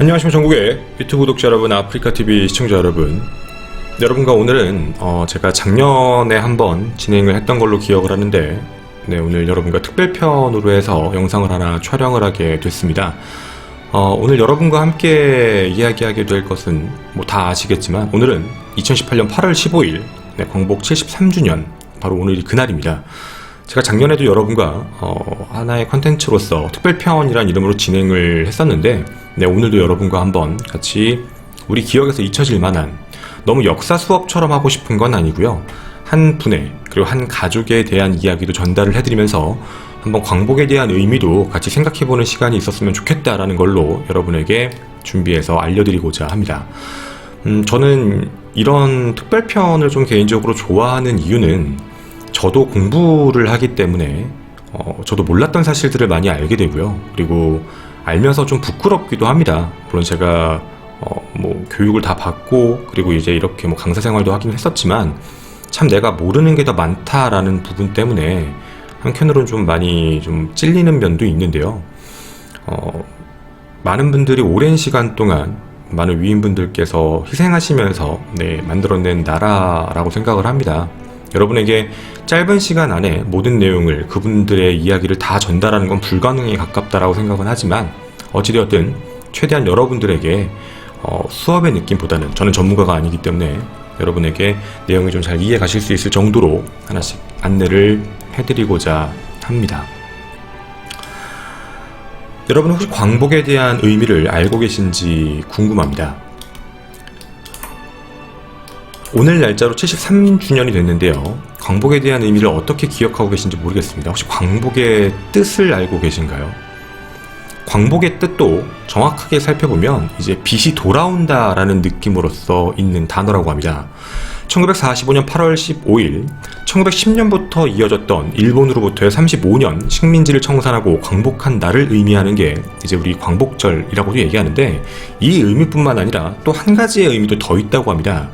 안녕하십니까 전국의 유튜브 구독자 여러분, 아프리카TV 시청자 여러분. 여러분과 오늘은 제가 작년에 한번 진행을 했던 걸로 기억을 하는데, 오늘 여러분과 특별편으로 해서 영상을 하나 촬영을 하게 됐습니다. 오늘 여러분과 함께 이야기하게 될 것은 다 아시겠지만, 오늘은 2018년 8월 15일 광복 73주년, 바로 오늘이 그날입니다. 제가 작년에도 여러분과 하나의 컨텐츠로서 특별편이라는 이름으로 진행을 했었는데, 오늘도 여러분과 한번 같이 우리 기억에서 잊혀질 만한, 너무 역사 수업처럼 하고 싶은 건 아니고요, 한 분의 그리고 한 가족에 대한 이야기도 전달을 해드리면서 한번 광복에 대한 의미도 같이 생각해보는 시간이 있었으면 좋겠다라는 걸로 여러분에게 준비해서 알려드리고자 합니다. 저는 이런 특별편을 좀 개인적으로 좋아하는 이유는, 저도 공부를 하기 때문에 저도 몰랐던 사실들을 많이 알게 되고요. 그리고 알면서 좀 부끄럽기도 합니다. 물론 제가 교육을 다 받고, 그리고 이제 이렇게 강사 생활도 하긴 했었지만, 참 내가 모르는 게 더 많다라는 부분 때문에 한편으로는 좀 많이 좀 찔리는 면도 있는데요. 많은 분들이 오랜 시간 동안 많은 위인분들께서 희생하시면서 만들어낸 나라라고 생각을 합니다. 여러분에게 짧은 시간 안에 모든 내용을, 그분들의 이야기를 다 전달하는 건 불가능에 가깝다라고 생각은 하지만, 어찌되었든 최대한 여러분들에게 수업의 느낌보다는, 저는 전문가가 아니기 때문에 여러분에게 내용을 좀 잘 이해 가실 수 있을 정도로 하나씩 안내를 해드리고자 합니다. 여러분 혹시 광복에 대한 의미를 알고 계신지 궁금합니다. 오늘 날짜로 73주년이 됐는데요. 광복에 대한 의미를 어떻게 기억하고 계신지 모르겠습니다. 혹시 광복의 뜻을 알고 계신가요? 광복의 뜻도 정확하게 살펴보면 이제 빛이 돌아온다라는 느낌으로서 있는 단어라고 합니다. 1945년 8월 15일, 1910년부터 이어졌던 일본으로부터의 35년 식민지를 청산하고 광복한 날을 의미하는 게 이제 우리 광복절이라고도 얘기하는데, 이 의미뿐만 아니라 또 한 가지의 의미도 더 있다고 합니다.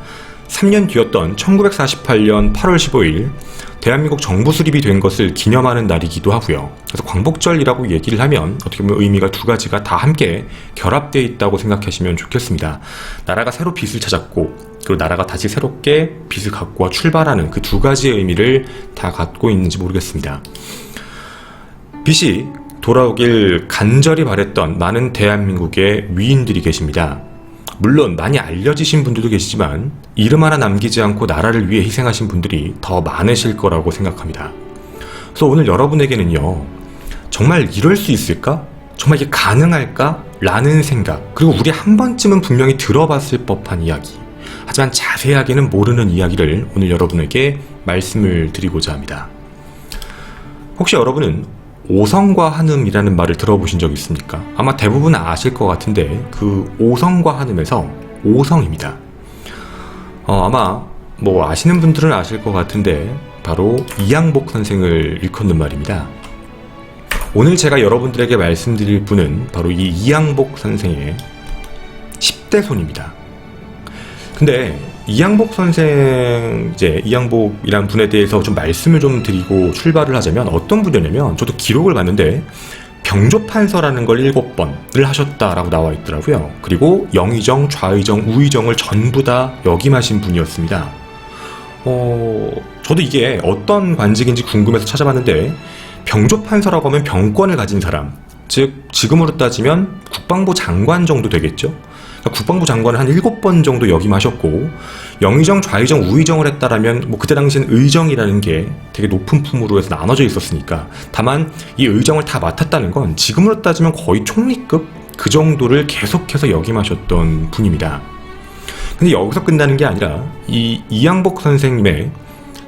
3년 뒤였던 1948년 8월 15일, 대한민국 정부 수립이 된 것을 기념하는 날이기도 하고요. 그래서 광복절이라고 얘기를 하면 어떻게 보면 의미가 두 가지가 다 함께 결합되어 있다고 생각하시면 좋겠습니다. 나라가 새로 빛을 찾았고, 그리고 나라가 다시 새롭게 빛을 갖고 출발하는 그 두 가지의 의미를 다 갖고 있는지 모르겠습니다. 빛이 돌아오길 간절히 바랬던 많은 대한민국의 위인들이 계십니다. 물론 많이 알려지신 분들도 계시지만, 이름 하나 남기지 않고 나라를 위해 희생하신 분들이 더 많으실 거라고 생각합니다. 그래서 오늘 여러분에게는요, 정말 이럴 수 있을까? 정말 이게 가능할까? 라는 생각, 그리고 우리 한 번쯤은 분명히 들어봤을 법한 이야기, 하지만 자세하게는 모르는 이야기를 오늘 여러분에게 말씀을 드리고자 합니다. 혹시 여러분은 오성과 한음이라는 말을 들어보신 적 있습니까? 아마 대부분 아실 것 같은데, 그 오성과 한음에서 오성입니다. 아마 아시는 분들은 아실 것 같은데, 바로 이양복 선생을 일컫는 말입니다. 오늘 제가 여러분들에게 말씀드릴 분은 바로 이 이양복 선생의 10대 손입니다. 근데 이양복 선생, 이양복이란 분에 대해서 좀 말씀을 좀 드리고 출발을 하자면, 어떤 분이냐면, 저도 기록을 봤는데 병조판서라는 걸 7번을 하셨다라고 나와 있더라고요. 그리고 영의정, 좌의정, 우의정을 전부 다 역임하신 분이었습니다. 저도 이게 어떤 관직인지 궁금해서 찾아봤는데, 병조판서라고 하면 병권을 가진 사람, 즉 지금으로 따지면 국방부 장관 정도 되겠죠. 국방부 장관을 한 7번 정도 역임하셨고, 영의정, 좌의정, 우의정을 했다라면 그때 당시엔 의정이라는 게 되게 높은 품으로 해서 나눠져 있었으니까, 다만 이 의정을 다 맡았다는 건 지금으로 따지면 거의 총리급 그 정도를 계속해서 역임하셨던 분입니다. 근데 여기서 끝나는 게 아니라 이 이양복 선생님의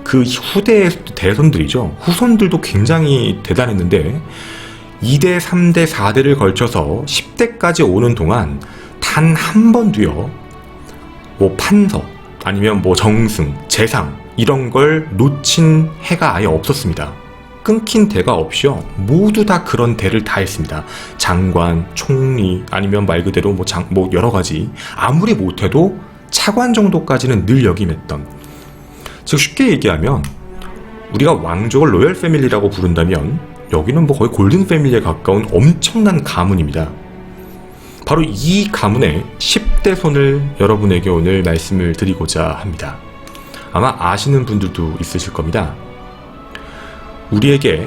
그 후대의 대손들이죠, 후손들도 굉장히 대단했는데, 2대, 3대, 4대를 걸쳐서 10대까지 오는 동안 단 한 번도요, 판서 아니면 정승, 재상 이런 걸 놓친 해가 아예 없었습니다. 끊긴 대가 없이요, 모두 다 그런 대를 다 했습니다. 장관, 총리, 아니면 말 그대로 여러 가지, 아무리 못해도 차관 정도까지는 늘 역임했던, 즉 쉽게 얘기하면 우리가 왕족을 로열 패밀리라고 부른다면, 여기는 거의 골든 패밀리에 가까운 엄청난 가문입니다. 바로 이 가문의 10대 손을 여러분에게 오늘 말씀을 드리고자 합니다. 아마 아시는 분들도 있으실 겁니다. 우리에게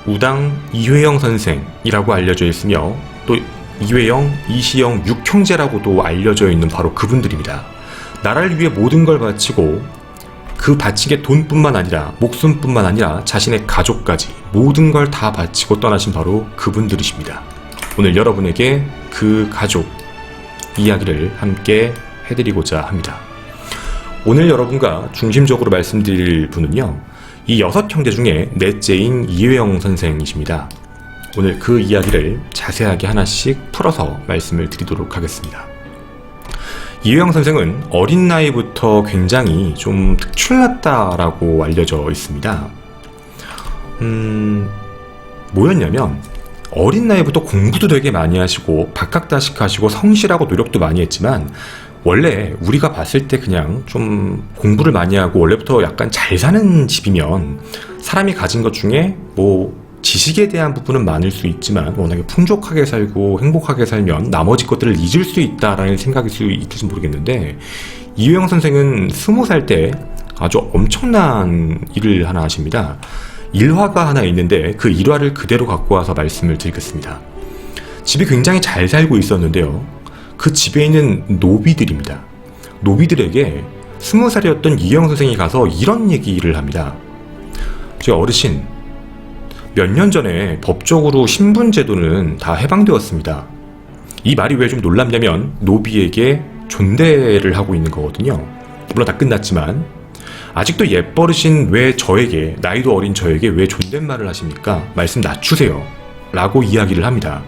우당 이회영 선생이라고 알려져 있으며 또 이회영, 이시영, 육형제라고도 알려져 있는 바로 그분들입니다. 나라를 위해 모든 걸 바치고 그 바친 게 돈뿐만 아니라 목숨뿐만 아니라 자신의 가족까지 모든 걸 다 바치고 떠나신 바로 그분들이십니다. 오늘 여러분에게 그 가족 이야기를 함께 해드리고자 합니다. 오늘 여러분과 중심적으로 말씀드릴 분은요, 이 6형제 중에 넷째인 이회영 선생이십니다. 오늘 그 이야기를 자세하게 하나씩 풀어서 말씀을 드리도록 하겠습니다. 이회영 선생은 어린 나이부터 굉장히 좀 특출났다라고 알려져 있습니다. 뭐였냐면 어린 나이부터 공부도 되게 많이 하시고 박학다식하시고 성실하고 노력도 많이 했지만 원래 우리가 봤을 때 그냥 좀 공부를 많이 하고 원래부터 약간 잘 사는 집이면 사람이 가진 것 중에 뭐 지식에 대한 부분은 많을 수 있지만 워낙에 풍족하게 살고 행복하게 살면 나머지 것들을 잊을 수 있다라는 생각일 수 있을지 모르겠는데, 이회영 선생은 20살 때 아주 엄청난 일을 하나 하십니다. 일화가 하나 있는데 그 일화를 그대로 갖고 와서 말씀을 드리겠습니다. 집이 굉장히 잘 살고 있었는데요, 그 집에 있는 노비들입니다. 노비들에게 20살이었던 이회영 선생이 가서 이런 얘기를 합니다. 제 어르신, 몇 년 전에 법적으로 신분제도는 다 해방되었습니다. 이 말이 왜 좀 놀랍냐면 노비에게 존대를 하고 있는 거거든요. 물론 다 끝났지만 아직도 옛버릇인 왜 저에게, 나이도 어린 저에게 왜 존댓말을 하십니까? 말씀 낮추세요 라고 이야기를 합니다.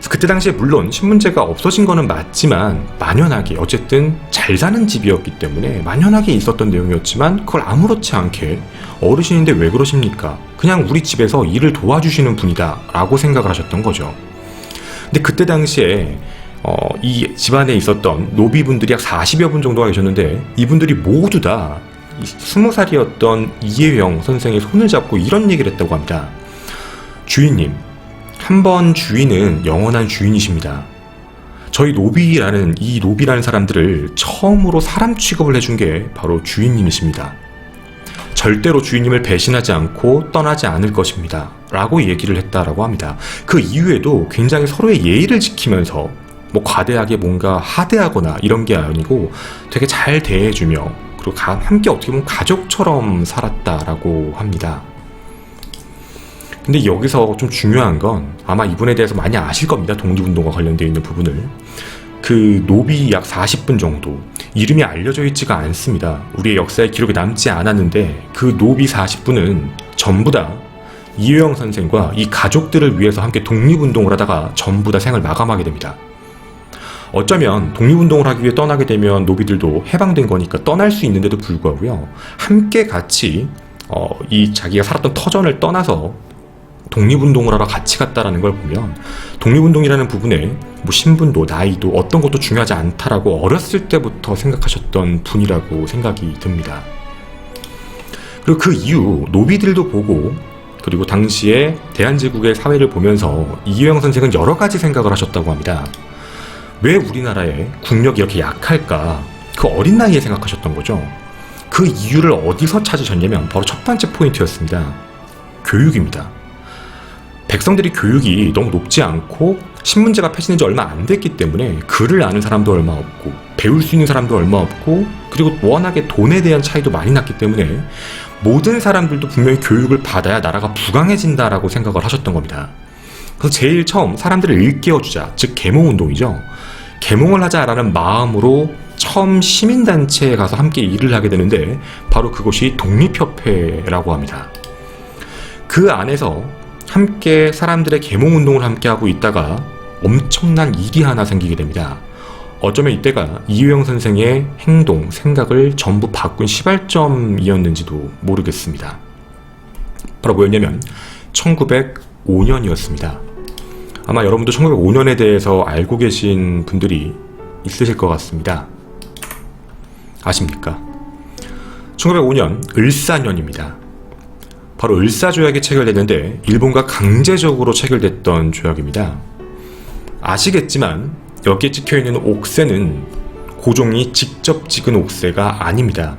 그때 당시에 물론 신분제가 없어진 거는 맞지만 만연하게, 어쨌든 잘 사는 집이었기 때문에 만연하게 있었던 내용이었지만 그걸 아무렇지 않게 어르신인데 왜 그러십니까? 그냥 우리 집에서 일을 도와주시는 분이다 라고 생각을 하셨던 거죠. 근데 그때 당시에 이 집안에 있었던 노비분들이 약 40여 분 정도가 계셨는데 이분들이 모두 다 20살이었던 이회영 선생의 손을 잡고 이런 얘기를 했다고 합니다. 주인님, 한 번 주인은 영원한 주인이십니다. 저희 노비라는 사람들을 처음으로 사람 취급을 해준 게 바로 주인님이십니다. 절대로 주인님을 배신하지 않고 떠나지 않을 것입니다 라고 얘기를 했다라고 합니다. 그 이후에도 굉장히 서로의 예의를 지키면서 뭐 과대하게 뭔가 하대하거나 이런 게 아니고 되게 잘 대해주며 그리고 함께 어떻게 보면 가족처럼 살았다라고 합니다. 근데 여기서 좀 중요한 건 아마 이분에 대해서 많이 아실 겁니다. 독립운동과 관련되어 있는 부분을. 그 노비 약 40분 정도, 이름이 알려져 있지가 않습니다. 우리의 역사에 기록이 남지 않았는데 그 노비 40분은 전부 다 이회영 선생과 이 가족들을 위해서 함께 독립운동을 하다가 전부 다 생을 마감하게 됩니다. 어쩌면 독립운동을 하기 위해 떠나게 되면 노비들도 해방된 거니까 떠날 수 있는데도 불구하고요, 함께 같이 이 자기가 살았던 터전을 떠나서 독립운동을 하러 같이 갔다라는 걸 보면 독립운동이라는 부분에 뭐 신분도 나이도 어떤 것도 중요하지 않다라고 어렸을 때부터 생각하셨던 분이라고 생각이 듭니다. 그리고 그 이후 노비들도 보고 그리고 당시에 대한제국의 사회를 보면서 이회영 선생은 여러 가지 생각을 하셨다고 합니다. 왜 우리나라의 국력이 이렇게 약할까? 그 어린 나이에 생각하셨던 거죠. 그 이유를 어디서 찾으셨냐면 바로 첫 번째 포인트였습니다. 교육입니다. 백성들이 교육이 너무 높지 않고 신문제가 폐지된 지 얼마 안 됐기 때문에 글을 아는 사람도 얼마 없고 배울 수 있는 사람도 얼마 없고 그리고 워낙에 돈에 대한 차이도 많이 났기 때문에 모든 사람들도 분명히 교육을 받아야 나라가 부강해진다라고 생각을 하셨던 겁니다. 그래서 제일 처음 사람들을 일깨워주자, 즉 계몽운동이죠. 계몽을 하자라는 마음으로 처음 시민단체에 가서 함께 일을 하게 되는데 바로 그것이 독립협회라고 합니다. 그 안에서 함께 사람들의 계몽운동을 함께 하고 있다가 엄청난 일이 하나 생기게 됩니다. 어쩌면 이때가 이회영 선생의 행동, 생각을 전부 바꾼 시발점이었는지도 모르겠습니다. 바로 뭐였냐면 1905년이었습니다. 아마 여러분도 1905년에 대해서 알고 계신 분들이 있으실 것 같습니다. 아십니까? 1905년 을사년입니다. 바로 을사조약이 체결됐는데 일본과 강제적으로 체결됐던 조약입니다. 아시겠지만 여기에 찍혀있는 옥새는 고종이 직접 찍은 옥새가 아닙니다.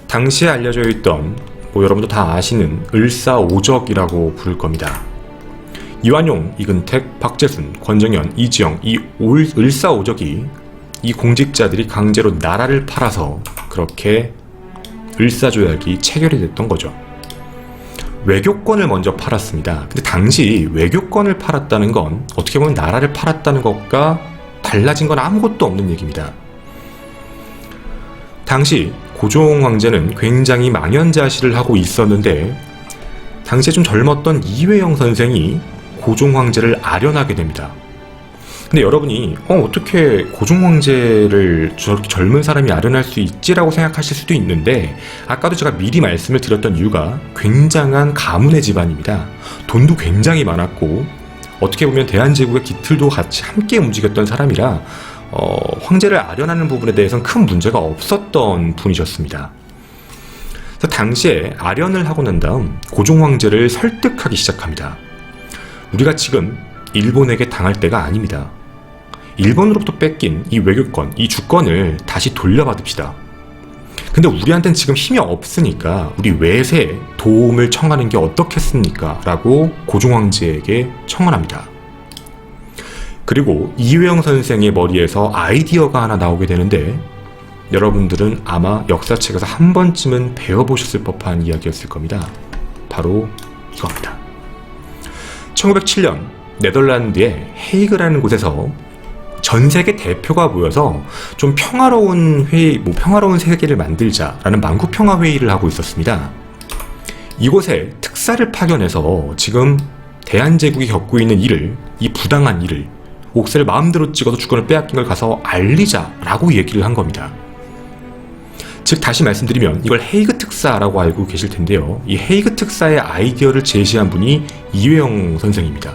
당시에 알려져 있던 여러분도 다 아시는 을사오적이라고 부를 겁니다. 이완용, 이근택, 박재순, 권정현, 이지영 이 을사오적이 이 공직자들이 강제로 나라를 팔아서 그렇게 을사조약이 체결이 됐던 거죠. 외교권을 먼저 팔았습니다. 근데 당시 외교권을 팔았다는 건 어떻게 보면 나라를 팔았다는 것과 달라진 건 아무것도 없는 얘기입니다. 당시 고종 황제는 굉장히 망연자실을 하고 있었는데 당시에 좀 젊었던 이회영 선생이 고종 황제를 아련하게 됩니다. 근데 여러분이 어떻게 고종 황제를 저렇게 젊은 사람이 아련할 수 있지라고 생각하실 수도 있는데 아까도 제가 미리 말씀을 드렸던 이유가 굉장한 가문의 집안입니다. 돈도 굉장히 많았고 어떻게 보면 대한제국의 기틀도 같이 함께 움직였던 사람이라 황제를 아련하는 부분에 대해서는 큰 문제가 없었던 분이셨습니다. 그래서 당시에 아련을 하고 난 다음 고종 황제를 설득하기 시작합니다. 우리가 지금 일본에게 당할 때가 아닙니다. 일본으로부터 뺏긴 이 외교권, 이 주권을 다시 돌려받읍시다. 근데 우리한테는 지금 힘이 없으니까 우리 외세에 도움을 청하는 게 어떻겠습니까? 라고 고종 황제에게 청원합니다. 그리고 이회영 선생의 머리에서 아이디어가 하나 나오게 되는데 여러분들은 아마 역사책에서 한 번쯤은 배워보셨을 법한 이야기였을 겁니다. 바로 이겁니다. 1907년 네덜란드의 헤이그라는 곳에서 전 세계 대표가 모여서 좀 평화로운 회의, 평화로운 세계를 만들자라는 만국평화 회의를 하고 있었습니다. 이곳에 특사를 파견해서 지금 대한제국이 겪고 있는 일을, 이 부당한 일을, 옥새를 마음대로 찍어서 주권을 빼앗긴 걸 가서 알리자라고 얘기를 한 겁니다. 즉 다시 말씀드리면 이걸 헤이그 특사라고 알고 계실 텐데요. 이 헤이그 특사의 아이디어를 제시한 분이 이회영 선생입니다.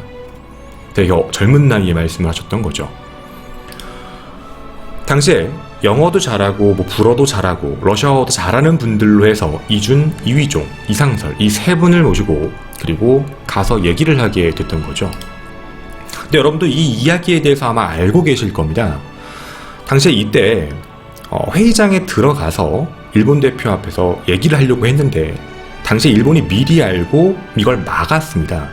되게 젊은 나이에 말씀을 하셨던 거죠. 당시에 영어도 잘하고 불어도 잘하고 러시아어도 잘하는 분들로 해서 이준, 이휘종, 이상설 이 세 분을 모시고 그리고 가서 얘기를 하게 됐던 거죠. 근데 여러분도 이 이야기에 대해서 아마 알고 계실 겁니다. 당시에 이때 회의장에 들어가서 일본 대표 앞에서 얘기를 하려고 했는데 당시에 일본이 미리 알고 이걸 막았습니다.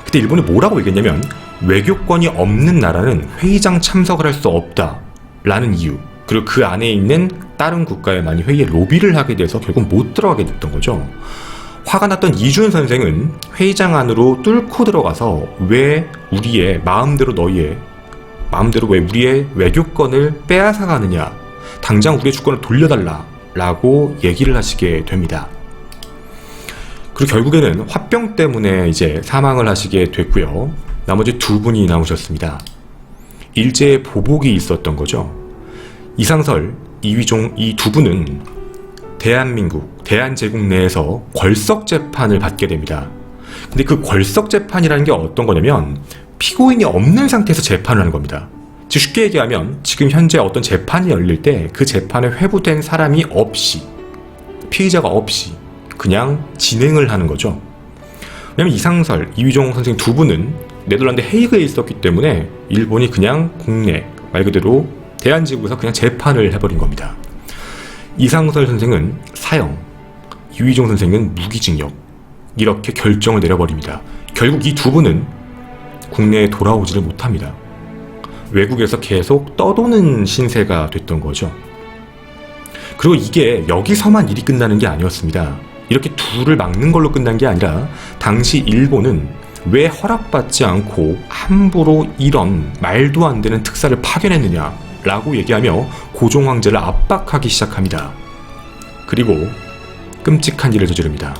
그때 일본이 뭐라고 얘기했냐면 외교권이 없는 나라는 회의장 참석을 할 수 없다 라는 이유, 그리고 그 안에 있는 다른 국가에 많이 회의에 로비를 하게 돼서 결국 못 들어가게 됐던 거죠. 화가 났던 이준 선생은 회의장 안으로 뚫고 들어가서 왜 우리의 마음대로 왜 우리의 외교권을 빼앗아가느냐, 당장 우리의 주권을 돌려달라 라고 얘기를 하시게 됩니다. 그리고 결국에는 화병 때문에 이제 사망을 하시게 됐고요. 나머지 두 분이 남으셨습니다. 일제의 보복이 있었던 거죠. 이상설, 이휘종 이 두 분은 대한민국, 대한제국 내에서 걸석 재판을 받게 됩니다. 근데 그 걸석 재판이라는 게 어떤 거냐면 피고인이 없는 상태에서 재판을 하는 겁니다. 즉 쉽게 얘기하면 지금 현재 어떤 재판이 열릴 때 그 재판에 회부된 사람이 없이, 피의자가 없이 그냥 진행을 하는 거죠. 왜냐면 이상설, 이휘종 선생 두 분은 네덜란드 헤이그에 있었기 때문에 일본이 그냥 국내, 말 그대로 대한제국에서 그냥 재판을 해버린 겁니다. 이상설 선생은 사형, 이휘종 선생은 무기징역, 이렇게 결정을 내려버립니다. 결국 이 두 분은 국내에 돌아오지를 못합니다. 외국에서 계속 떠도는 신세가 됐던 거죠. 그리고 이게 여기서만 일이 끝나는 게 아니었습니다. 이렇게 둘을 막는 걸로 끝난 게 아니라 당시 일본은 왜 허락받지 않고 함부로 이런 말도 안 되는 특사를 파견했느냐 라고 얘기하며 고종 황제를 압박하기 시작합니다. 그리고 끔찍한 일을 저지릅니다.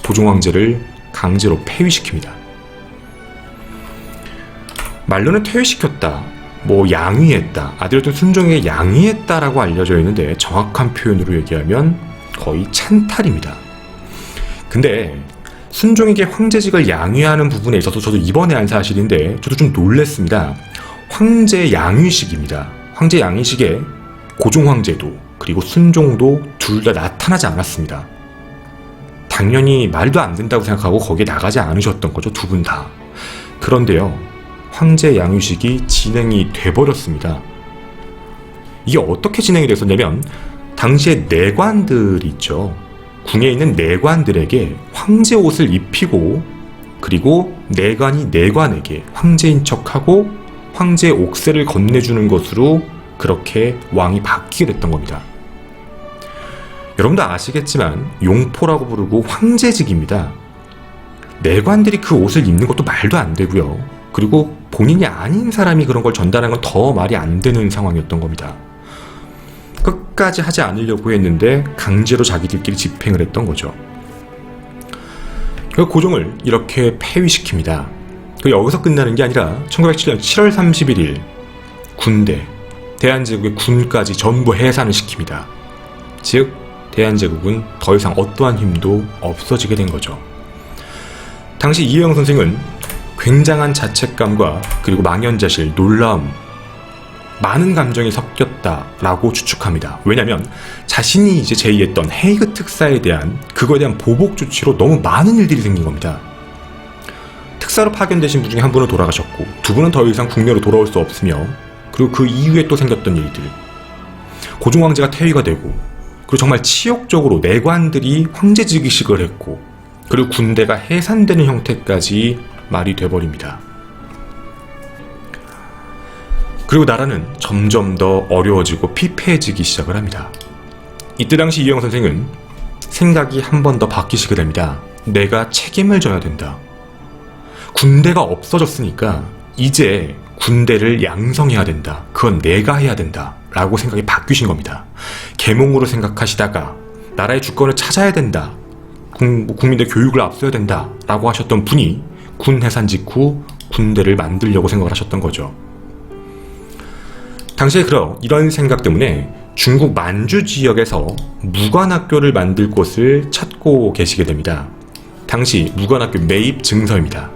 고종 황제를 강제로 폐위시킵니다. 말로는 퇴위시켰다, 양위했다, 아들이었던 순종에게 양위했다라고 알려져 있는데 정확한 표현으로 얘기하면 거의 찬탈입니다. 근데 순종에게 황제직을 양위하는 부분에 있어서 저도 이번에 안 사실인데 저도 좀 놀랬습니다. 황제 양위식입니다. 황제 양위식에 고종 황제도 그리고 순종도 둘 다 나타나지 않았습니다. 당연히 말도 안 된다고 생각하고 거기에 나가지 않으셨던 거죠, 두 분 다. 그런데요, 황제 양유식이 진행이 돼버렸습니다. 이게 어떻게 진행이 됐었냐면 당시에 내관들이 있죠. 궁에 있는 내관들에게 황제 옷을 입히고 그리고 내관이 내관에게 황제인 척하고 황제의 옥새를 건네주는 것으로 그렇게 왕이 바뀌게 됐던 겁니다. 여러분도 아시겠지만 용포라고 부르고 황제직입니다. 내관들이 그 옷을 입는 것도 말도 안 되고요. 그리고 본인이 아닌 사람이 그런 걸 전달하는 건 더 말이 안 되는 상황이었던 겁니다. 끝까지 하지 않으려고 했는데 강제로 자기들끼리 집행을 했던 거죠. 그 고종을 이렇게 폐위시킵니다. 여기서 끝나는 게 아니라 1907년 7월 31일 군대, 대한제국의 군까지 전부 해산을 시킵니다. 즉 대한제국은 더 이상 어떠한 힘도 없어지게 된 거죠. 당시 이혜영 선생은 굉장한 자책감과 그리고 망연자실, 놀라움, 많은 감정이 섞였다라고 추측합니다. 왜냐하면 자신이 이제 제의했던 헤이그 특사에 대한 그거에 대한 보복 조치로 너무 많은 일들이 생긴 겁니다. 특사로 파견되신 분 중에 한 분은 돌아가셨고 두 분은 더 이상 국내로 돌아올 수 없으며 그리고 그 이후에 또 생겼던 일들, 고종 황제가 퇴위가 되고 그리고 정말 치욕적으로 내관들이 황제직위식을 했고 그리고 군대가 해산되는 형태까지 말이 돼버립니다. 그리고 나라는 점점 더 어려워지고 피폐해지기 시작을 합니다. 이때 당시 이혜영 선생은 생각이 한 번 더 바뀌시게 됩니다. 내가 책임을 져야 된다. 군대가 없어졌으니까 이제 군대를 양성해야 된다. 그건 내가 해야 된다. 라고 생각이 바뀌신 겁니다. 계몽으로 생각하시다가 나라의 주권을 찾아야 된다. 국민들 교육을 앞서야 된다. 라고 하셨던 분이 군 해산 직후 군대를 만들려고 생각을 하셨던 거죠. 당시에 이런 생각 때문에 중국 만주 지역에서 무관학교를 만들 곳을 찾고 계시게 됩니다. 당시 무관학교 매입 증서입니다.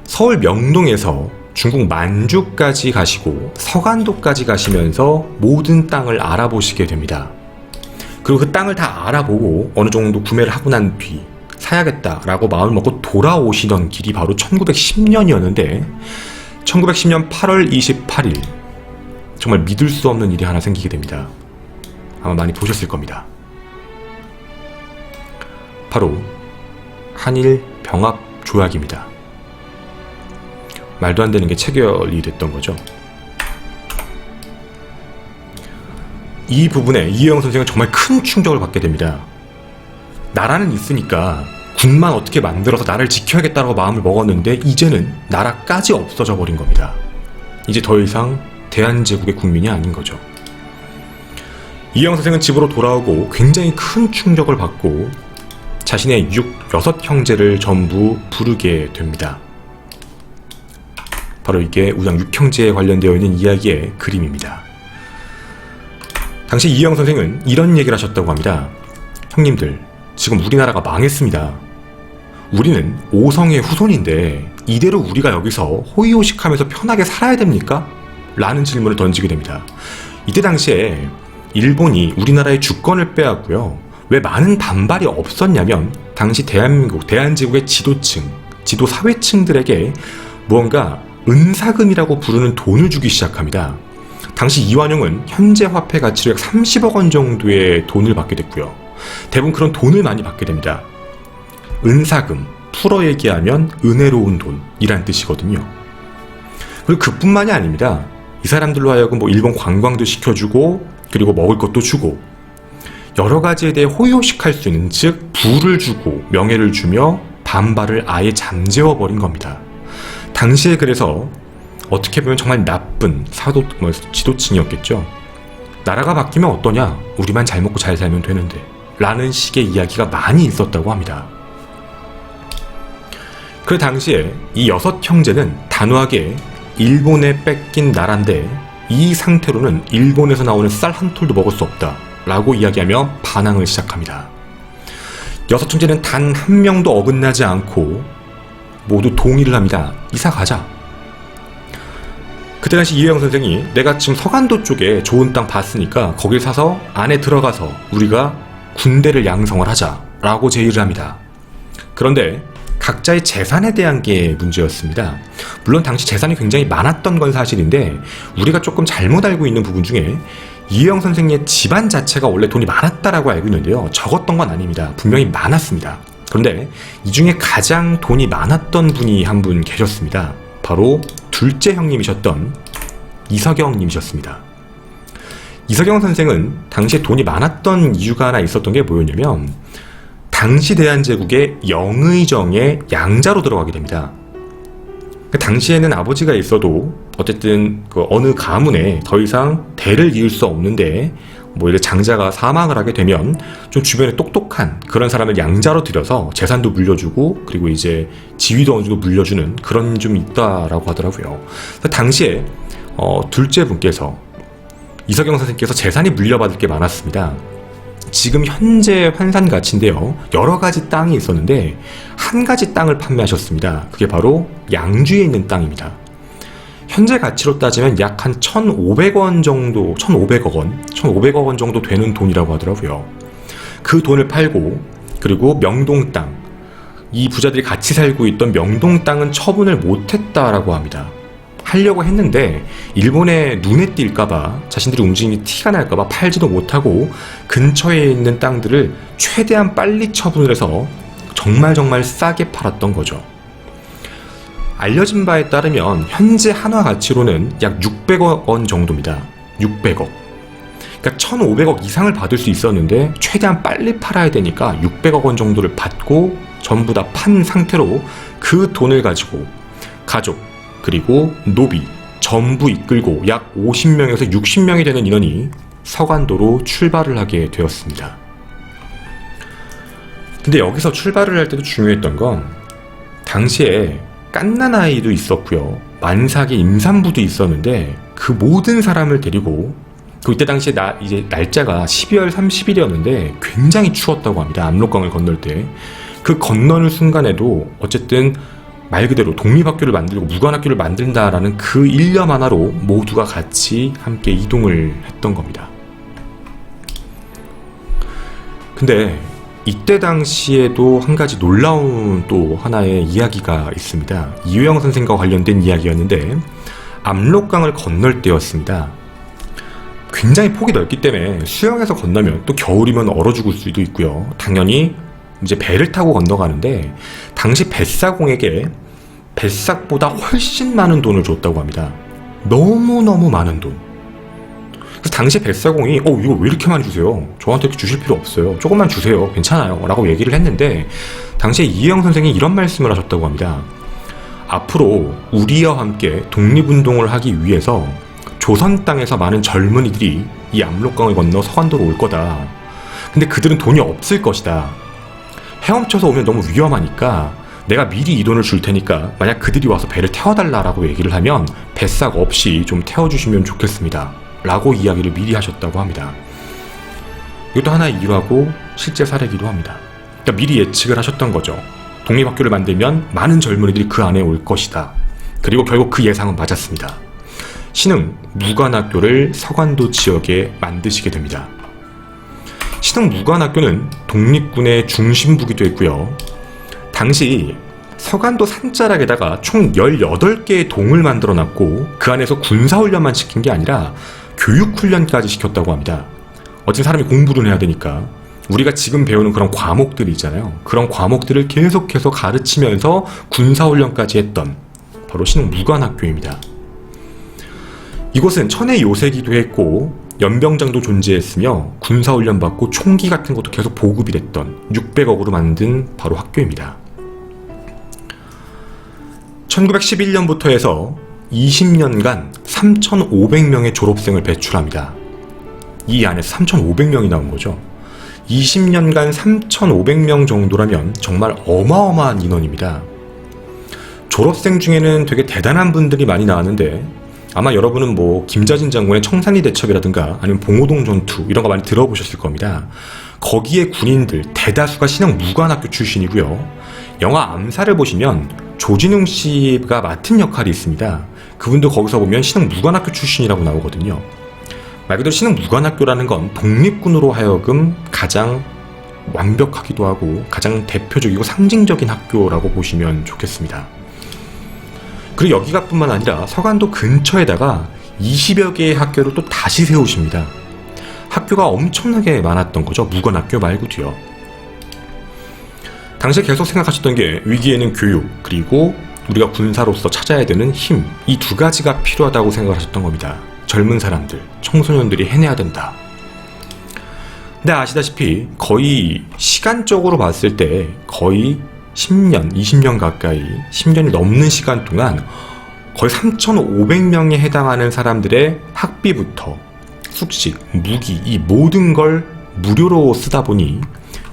서울 명동에서 중국 만주까지 가시고 서간도까지 가시면서 모든 땅을 알아보시게 됩니다. 그리고 그 땅을 다 알아보고 어느 정도 구매를 하고 난 뒤 사야겠다라고 마음을 먹고 돌아오시던 길이 바로 1910년이었는데 1910년 8월 28일 정말 믿을 수 없는 일이 하나 생기게 됩니다. 아마 많이 보셨을 겁니다. 바로 한일 병합 조약입니다. 말도 안 되는 게 체결이 됐던 거죠. 이 부분에 이혜영 선생은 정말 큰 충격을 받게 됩니다. 나라는 있으니까 군만 어떻게 만들어서 나라를 지켜야겠다고 마음을 먹었는데 이제는 나라까지 없어져 버린 겁니다. 이제 더 이상 대한제국의 국민이 아닌 거죠. 이혜영 선생은 집으로 돌아오고 굉장히 큰 충격을 받고 자신의 6형제를 전부 부르게 됩니다. 바로 이게 우당 6형제에 관련되어 있는 이야기의 그림입니다. 당시 이혜영 선생은 이런 얘기를 하셨다고 합니다. 형님들, 지금 우리나라가 망했습니다. 우리는 오성의 후손인데 이대로 우리가 여기서 호의호식하면서 편하게 살아야 됩니까? 라는 질문을 던지게 됩니다. 이때 당시에 일본이 우리나라의 주권을 빼앗고요. 왜 많은 반발이 없었냐면 당시 대한민국, 대한제국의 지도층, 지도 사회층들에게 무언가 은사금이라고 부르는 돈을 주기 시작합니다. 당시 이완용은 현재 화폐 가치로 약 30억 원 정도의 돈을 받게 됐고요. 대부분 그런 돈을 많이 받게 됩니다. 은사금, 풀어 얘기하면 은혜로운 돈이란 뜻이거든요. 그리고 그뿐만이 아닙니다. 이 사람들로 하여금 일본 관광도 시켜주고 그리고 먹을 것도 주고 여러 가지에 대해 호의호식할 수 있는, 즉 부를 주고 명예를 주며 반발을 아예 잠재워버린 겁니다. 당시에 그래서 어떻게 보면 정말 나쁜 지도층이었겠죠. 나라가 바뀌면 어떠냐? 우리만 잘 먹고 잘 살면 되는데 라는 식의 이야기가 많이 있었다고 합니다. 그 당시에 이 6형제는 단호하게 일본에 뺏긴 나라인데 이 상태로는 일본에서 나오는 쌀 한 톨도 먹을 수 없다 라고 이야기하며 반항을 시작합니다. 6형제는 단 한 명도 어긋나지 않고 모두 동의를 합니다. 이사 가자. 그때 당시 이혜영 선생이 내가 지금 서간도 쪽에 좋은 땅 봤으니까 거길 사서 안에 들어가서 우리가 군대를 양성을 하자 라고 제의를 합니다. 그런데 각자의 재산에 대한 게 문제였습니다. 물론 당시 재산이 굉장히 많았던 건 사실인데 우리가 조금 잘못 알고 있는 부분 중에 이효영 선생의 집안 자체가 원래 돈이 많았다라고 알고 있는데요. 적었던 건 아닙니다. 분명히 많았습니다. 그런데 이 중에 가장 돈이 많았던 분이 한 분 계셨습니다. 바로 둘째 형님이셨던 이석영 님이셨습니다. 이석영 선생은 당시에 돈이 많았던 이유가 하나 있었던 게 뭐였냐면 당시 대한제국의 영의정의 양자로 들어가게 됩니다. 당시에는 아버지가 있어도 어쨌든 그 어느 가문에 더 이상 대를 이을 수 없는데 뭐 이렇게 장자가 사망을 하게 되면 좀 주변에 똑똑한 그런 사람을 양자로 들여서 재산도 물려주고 그리고 이제 지위도 어느 정도 물려주는 그런 좀 있다라고 하더라고요. 당시에 둘째 분께서 이석영 선생님께서 재산이 물려받을 게 많았습니다. 지금 현재 환산 가치인데요. 여러 가지 땅이 있었는데 한 가지 땅을 판매하셨습니다. 그게 바로 양주에 있는 땅입니다. 현재 가치로 따지면 약 한 1,500원 정도, 1,500억 원 정도 되는 돈이라고 하더라고요. 그 돈을 팔고 그리고 명동 땅, 이 부자들이 같이 살고 있던 명동 땅은 처분을 못했다라고 합니다. 하려고 했는데 일본에 눈에 띌까봐 자신들이 움직임이 티가 날까봐 팔지도 못하고 근처에 있는 땅들을 최대한 빨리 처분을 해서 정말 싸게 팔았던 거죠. 알려진 바에 따르면 현재 한화 가치로는 약 600억 원 정도입니다. 600억. 그러니까 1,500억 이상을 받을 수 있었는데 최대한 빨리 팔아야 되니까 600억 원 정도를 받고 전부 다 판 상태로 그 돈을 가지고 가족 그리고 노비 전부 이끌고 약 50명에서 60명이 되는 인원이 서간도로 출발을 하게 되었습니다. 근데 여기서 출발을 할 때도 중요했던 건 당시에 갓난아이도 있었고요. 만삭의 임산부도 있었는데 그 모든 사람을 데리고 그때 당시에 이제 날짜가 12월 30일이었는데 굉장히 추웠다고 합니다. 압록강을 건널 때. 그 건너는 순간에도 어쨌든 말 그대로 독립학교를 만들고 무관학교를 만든다라는 그 일념 하나로 모두가 같이 함께 이동을 했던 겁니다. 근데 이때 당시에도 한 가지 놀라운 또 하나의 이야기가 있습니다. 이효영 선생과 관련된 이야기였는데 압록강을 건널 때였습니다. 굉장히 폭이 넓기 때문에 수영해서 건너면 또 겨울이면 얼어 죽을 수도 있고요. 당연히 이제 배를 타고 건너가는데 당시 뱃사공에게 뱃삭보다 훨씬 많은 돈을 줬다고 합니다. 너무너무 많은 돈. 그래서 당시 뱃사공이 이거 왜 이렇게 많이 주세요? 저한테 이렇게 주실 필요 없어요. 조금만 주세요. 괜찮아요. 라고 얘기를 했는데 당시에 이혜영 선생이 이런 말씀을 하셨다고 합니다. 앞으로 우리와 함께 독립운동을 하기 위해서 조선 땅에서 많은 젊은이들이 이 압록강을 건너 서간도로 올 거다. 근데 그들은 돈이 없을 것이다. 헤엄쳐서 오면 너무 위험하니까 내가 미리 이 돈을 줄 테니까 만약 그들이 와서 배를 태워달라고 얘기를 하면 뱃삭 없이 좀 태워주시면 좋겠습니다. 라고 이야기를 미리 하셨다고 합니다. 이것도 하나의 일화고 실제 사례이기도 합니다. 그러니까 미리 예측을 하셨던 거죠. 독립학교를 만들면 많은 젊은이들이 그 안에 올 것이다. 그리고 결국 그 예상은 맞았습니다. 신흥 무관학교를 서간도 지역에 만드시게 됩니다. 신흥 무관학교는 독립군의 중심부기도 했고요. 당시 서간도 산자락에다가 총 18개의 동을 만들어 놨고 그 안에서 군사훈련만 시킨 게 아니라 교육훈련까지 시켰다고 합니다. 어쨌든 사람이 공부를 해야 되니까 우리가 지금 배우는 그런 과목들이 있잖아요. 그런 과목들을 계속해서 가르치면서 군사훈련까지 했던 바로 신흥 무관학교입니다. 이곳은 천의 요새기도 했고 연병장도 존재했으며 군사훈련 받고 총기 같은 것도 계속 보급이 됐던 600억으로 만든 바로 학교입니다. 1911년부터 해서 20년간 3,500명의 졸업생을 배출합니다. 이 안에서 3,500명이 나온 거죠. 20년간 3,500명 정도라면 정말 어마어마한 인원입니다. 졸업생 중에는 되게 대단한 분들이 많이 나왔는데 아마 여러분은 뭐 김자진 장군의 청산리 대첩이라든가 아니면 봉오동 전투 이런 거 많이 들어보셨을 겁니다. 거기에 군인들 대다수가 신흥 무관학교 출신이고요. 영화 암살을 보시면 조진웅 씨가 맡은 역할이 있습니다. 그분도 거기서 보면 신흥 무관학교 출신이라고 나오거든요. 말 그대로 신흥 무관학교라는 건 독립군으로 하여금 가장 완벽하기도 하고 가장 대표적이고 상징적인 학교라고 보시면 좋겠습니다. 그리고 여기가 뿐만 아니라 서간도 근처에다가 20여 개의 학교를 또 다시 세우십니다. 학교가 엄청나게 많았던 거죠. 무관학교 말고도요. 당시에 계속 생각하셨던 게 위기에는 교육, 그리고 우리가 군사로서 찾아야 되는 힘, 이 두 가지가 필요하다고 생각하셨던 겁니다. 젊은 사람들, 청소년들이 해내야 된다. 근데 아시다시피 거의 시간적으로 봤을 때 거의 10년, 20년 가까이 10년이 넘는 시간 동안 거의 3,500명에 해당하는 사람들의 학비부터 숙식, 무기, 이 모든 걸 무료로 쓰다 보니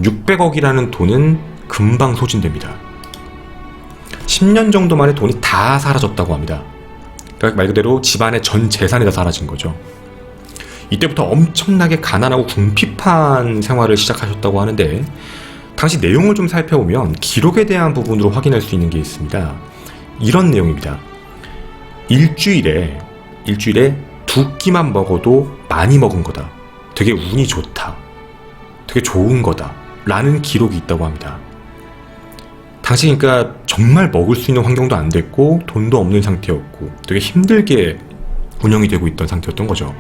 600억이라는 돈은 금방 소진됩니다. 10년 정도 만에 돈이 다 사라졌다고 합니다. 그러니까 말 그대로 집안의 전 재산이 다 사라진 거죠. 이때부터 엄청나게 가난하고 궁핍한 생활을 시작하셨다고 하는데, 당시 내용을 좀 살펴보면 기록에 대한 부분으로 확인할 수 있는 게 있습니다. 이런 내용입니다. 일주일에 2끼만 먹어도 많이 먹은 거다. 되게 운이 좋다. 되게 좋은 거다. 라는 기록이 있다고 합니다. 당시 그러니까 정말 먹을 수 있는 환경도 안 됐고 돈도 없는 상태였고 되게 힘들게 운영이 되고 있던 상태였던 거죠.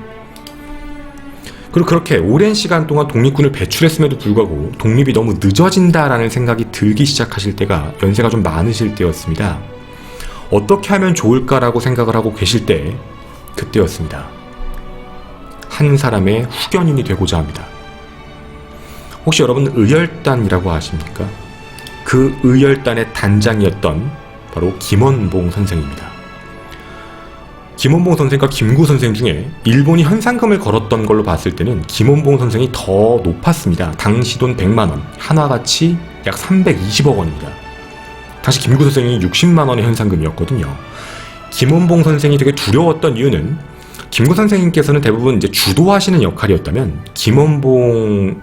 그리고 그렇게 오랜 시간 동안 독립군을 배출했음에도 불구하고 독립이 너무 늦어진다라는 생각이 들기 시작하실 때가 연세가 좀 많으실 때였습니다. 어떻게 하면 좋을까라고 생각을 하고 계실 때 그때였습니다. 한 사람의 후견인이 되고자 합니다. 혹시 여러분 의열단이라고 아십니까? 그 의열단의 단장이었던 바로 김원봉 선생입니다. 김원봉 선생과 김구 선생 중에 일본이 현상금을 걸었던 걸로 봤을 때는 김원봉 선생이 더 높았습니다. 당시 돈 100만원, 한화가치 약 320억 원입니다. 당시 김구 선생이 60만 원의 현상금이었거든요. 김원봉 선생이 되게 두려웠던 이유는 김구 선생님께서는 대부분 이제 주도하시는 역할이었다면 김원봉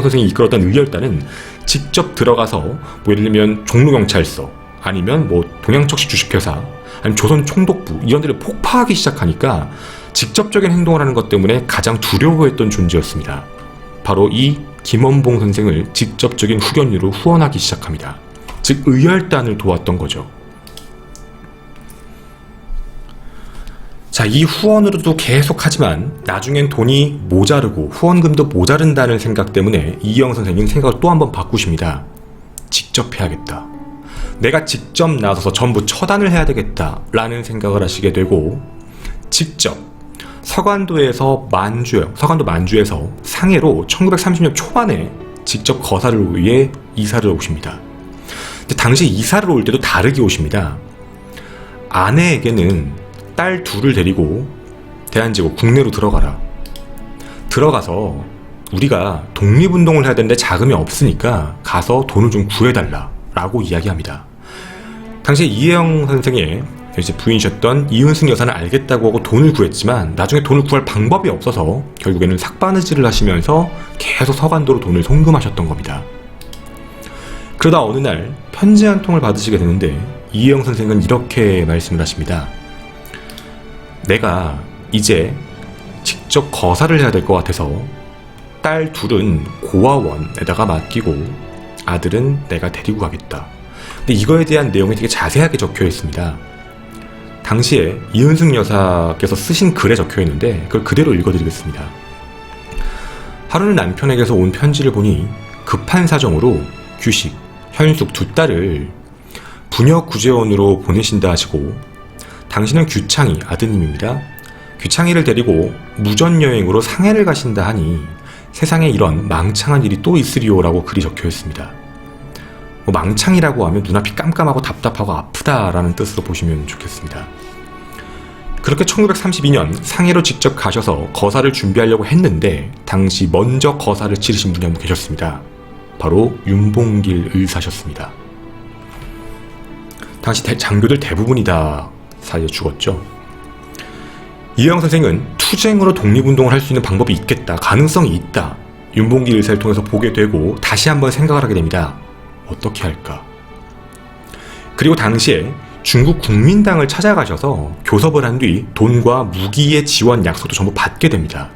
선생이 이끌었던 의열단은 직접 들어가서 뭐 예를 들면 종로경찰서 아니면 뭐 동양척시 주식회사 아니면 조선총독부 이런 데를 폭파하기 시작하니까 직접적인 행동을 하는 것 때문에 가장 두려워했던 존재였습니다. 바로 이 김원봉 선생을 직접적인 후견인으로 후원하기 시작합니다. 즉 의열단을 도왔던 거죠. 자, 이 후원으로도 계속하지만 나중엔 돈이 모자르고 후원금도 모자른다는 생각 때문에 이영 선생님은 생각을 또 한번 바꾸십니다. 직접 해야겠다. 내가 직접 나서서 전부 처단을 해야 되겠다 라는 생각을 하시게 되고 직접 서간도 만주에서 상해로 1930년 초반에 직접 거사를 위해 이사를 오십니다. 근데 당시 이사를 올 때도 다르게 오십니다. 아내에게는 딸 둘을 데리고 대한제국 국내로 들어가라. 들어가서 우리가 독립운동을 해야 되는데 자금이 없으니까 가서 돈을 좀 구해달라 라고 이야기합니다. 당시에 이혜영 선생의 이제 부인이셨던 이은숙 여사는 알겠다고 하고 돈을 구했지만 나중에 돈을 구할 방법이 없어서 결국에는 삭바느질을 하시면서 계속 서간도로 돈을 송금하셨던 겁니다. 그러다 어느 날 편지 한 통을 받으시게 되는데 이혜영 선생은 이렇게 말씀을 하십니다. 내가 이제 직접 거사를 해야 될 것 같아서 딸 둘은 고아원에다가 맡기고 아들은 내가 데리고 가겠다. 근데 이거에 대한 내용이 되게 자세하게 적혀 있습니다. 당시에 이은숙 여사께서 쓰신 글에 적혀 있는데 그걸 그대로 읽어드리겠습니다. 하루는 남편에게서 온 편지를 보니 급한 사정으로 규식, 현숙 두 딸을 부녀구제원으로 보내신다 하시고 당신은 규창이 아드님입니다. 규창이를 데리고 무전여행으로 상해를 가신다 하니 세상에 이런 망창한 일이 또 있으리오라고 글이 적혀 있습니다. 망창이라고 하면 눈앞이 깜깜하고 답답하고 아프다라는 뜻으로 보시면 좋겠습니다. 그렇게 1932년 상해로 직접 가셔서 거사를 준비하려고 했는데 당시 먼저 거사를 치르신 분이 한 분 계셨습니다. 바로 윤봉길 의사셨습니다. 당시 장교들 대부분이 다 사이에 죽었죠. 이혜영 선생은 투쟁으로 독립운동을 할 수 있는 방법이 있겠다, 가능성이 있다, 윤봉길 의사를 통해서 보게 되고 다시 한번 생각을 하게 됩니다. 어떻게 할까? 그리고 당시에 중국 국민당을 찾아가셔서 교섭을 한 뒤 돈과 무기의 지원 약속도 전부 받게 됩니다.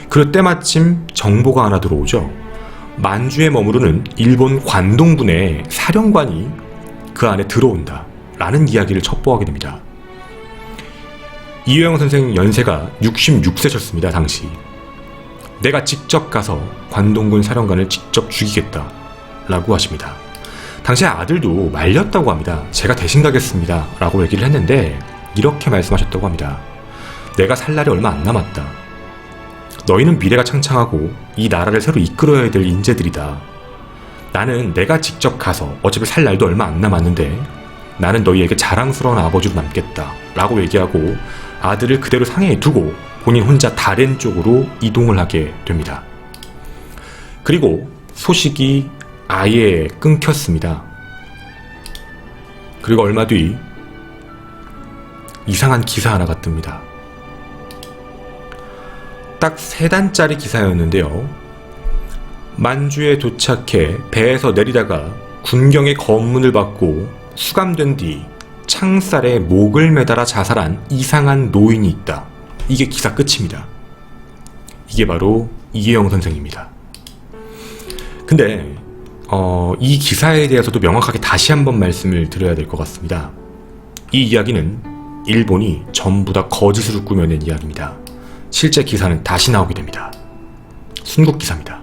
그럴 때마침 정보가 하나 들어오죠. 만주에 머무르는 일본 관동군의 사령관이 그 안에 들어온다 라는 이야기를 첩보하게 됩니다. 이효영 선생 연세가 66세셨습니다. 당시. 내가 직접 가서 관동군 사령관을 직접 죽이겠다 라고 하십니다. 당시 아들도 말렸다고 합니다. 제가 대신 가겠습니다 라고 얘기를 했는데 이렇게 말씀하셨다고 합니다. 내가 살 날이 얼마 안 남았다. 너희는 미래가 창창하고 이 나라를 새로 이끌어야 될 인재들이다. 나는 내가 직접 가서 어차피 살 날도 얼마 안 남았는데 나는 너희에게 자랑스러운 아버지로 남겠다 라고 얘기하고 아들을 그대로 상해에 두고 본인 혼자 다른 쪽으로 이동을 하게 됩니다. 그리고 소식이 아예 끊겼습니다. 그리고 얼마 뒤 이상한 기사 하나가 뜹니다. 딱 3단짜리 기사였는데요. 만주에 도착해 배에서 내리다가 군경의 검문을 받고 수감된 뒤 창살에 목을 매달아 자살한 이상한 노인이 있다. 이게 기사 끝입니다. 이게 바로 이혜영 선생입니다. 근데 이 기사에 대해서도 명확하게 다시 한번 말씀을 드려야 될 것 같습니다. 이 이야기는 일본이 전부 다 거짓으로 꾸며낸 이야기입니다. 실제 기사는 다시 나오게 됩니다. 순국 기사입니다.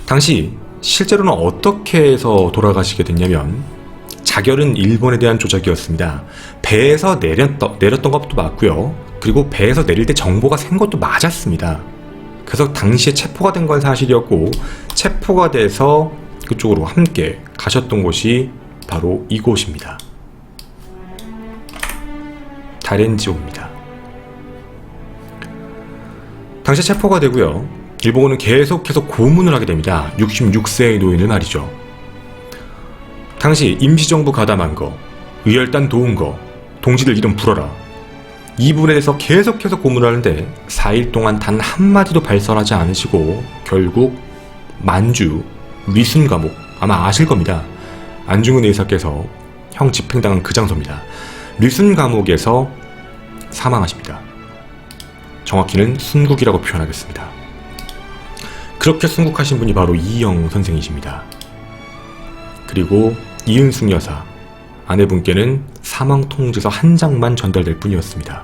당시 실제로는 어떻게 해서 돌아가시게 됐냐면 자결은 일본에 대한 조작이었습니다. 배에서 내렸던 것도 맞고요. 그리고 배에서 내릴 때 정보가 샌 것도 맞았습니다. 그래서 당시에 체포가 된 건 사실이었고 체포가 돼서 그쪽으로 함께 가셨던 곳이 바로 이곳입니다. 다렌지오입니다. 당시에 체포가 되고요. 일본은 계속해서 고문을 하게 됩니다. 66세의 노인을 말이죠. 당시 임시정부 가담한 거, 의열단 도운 거, 동지들 이름 불어라. 이 부분에 대해서 계속해서 고문을 하는데 4일 동안 단 한마디도 발설하지 않으시고 결국 만주 위순 감옥, 아마 아실 겁니다. 안중근 의사께서 형 집행당한 그 장소입니다. 위순 감옥에서 사망하십니다. 정확히는 순국이라고 표현하겠습니다. 그렇게 순국하신 분이 바로 이희영 선생이십니다. 그리고 이은숙 여사, 아내분께는 사망통지서 한 장만 전달될 뿐이었습니다.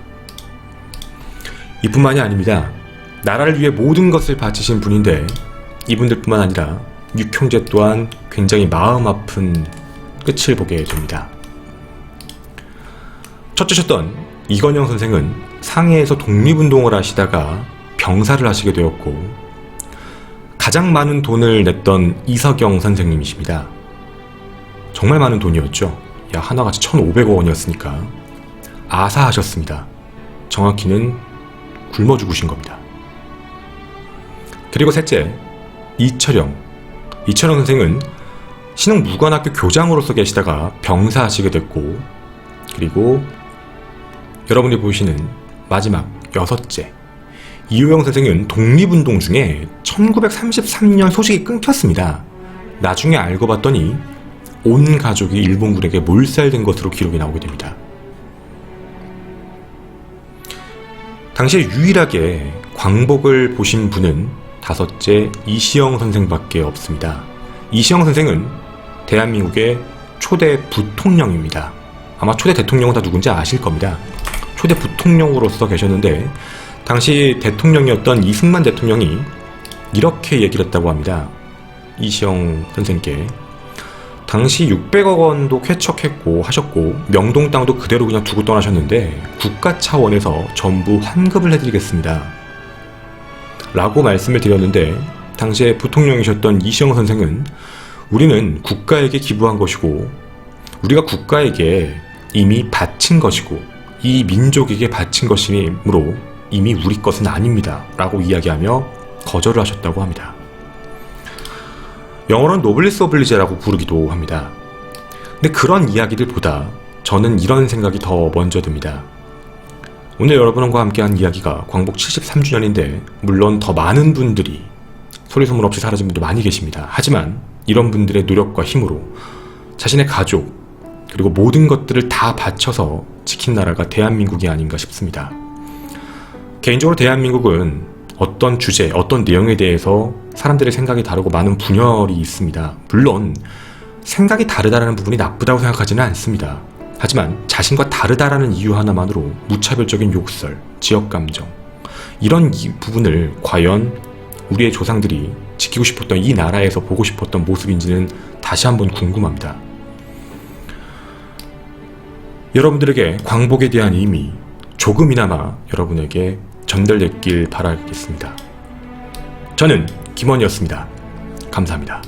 이뿐만이 아닙니다. 나라를 위해 모든 것을 바치신 분인데 이분들뿐만 아니라 육형제 또한 굉장히 마음 아픈 끝을 보게 됩니다. 첫째셨던 이건영 선생은 상해에서 독립운동을 하시다가 병사를 하시게 되었고 가장 많은 돈을 냈던 이석영 선생님이십니다. 정말 많은 돈이었죠. 약 하나같이 1,500억 원이었으니까 아사하셨습니다. 정확히는 굶어 죽으신 겁니다. 그리고 셋째, 이철영 선생은 신흥무관학교 교장으로서 계시다가 병사하시게 됐고 그리고 여러분이 보시는 마지막 여섯째, 이효영 선생은 독립운동 중에 1933년 소식이 끊겼습니다. 나중에 알고 봤더니 온 가족이 일본군에게 몰살된 것으로 기록이 나오게 됩니다. 당시에 유일하게 광복을 보신 분은 다섯째 이시영 선생밖에 없습니다. 이시영 선생은 대한민국의 초대 부통령입니다. 아마 초대 대통령은 다 누군지 아실 겁니다. 초대 부통령으로서 계셨는데 당시 대통령이었던 이승만 대통령이 이렇게 얘기를 했다고 합니다. 이시영 선생께 당시 600억 원도 쾌척했고 하셨고 명동 땅도 그대로 그냥 두고 떠나셨는데 국가 차원에서 전부 환급을 해드리겠습니다 라고 말씀을 드렸는데 당시에 부통령이셨던 이시영 선생은 우리는 국가에게 기부한 것이고 우리가 국가에게 이미 바친 것이고 이 민족에게 바친 것이므로 이미 우리 것은 아닙니다 라고 이야기하며 거절을 하셨다고 합니다. 영어로는 노블리스 오블리제라고 부르기도 합니다. 근데 그런 이야기들보다 저는 이런 생각이 더 먼저 듭니다. 오늘 여러분과 함께한 이야기가 광복 73주년인데 물론 더 많은 분들이 소리소문 없이 사라진 분도 많이 계십니다. 하지만 이런 분들의 노력과 힘으로 자신의 가족 그리고 모든 것들을 다 바쳐서 지킨 나라가 대한민국이 아닌가 싶습니다. 개인적으로 대한민국은 어떤 주제, 어떤 내용에 대해서 사람들의 생각이 다르고 많은 분열이 있습니다. 물론 생각이 다르다는 부분이 나쁘다고 생각하지는 않습니다. 하지만 자신과 다르다라는 이유 하나만으로 무차별적인 욕설, 지역감정, 이런 부분을 과연 우리의 조상들이 지키고 싶었던 이 나라에서 보고 싶었던 모습인지는 다시 한번 궁금합니다. 여러분들에게 광복에 대한 의미 조금이나마 여러분에게 전달됐길 바라겠습니다. 저는 김원이었습니다. 감사합니다.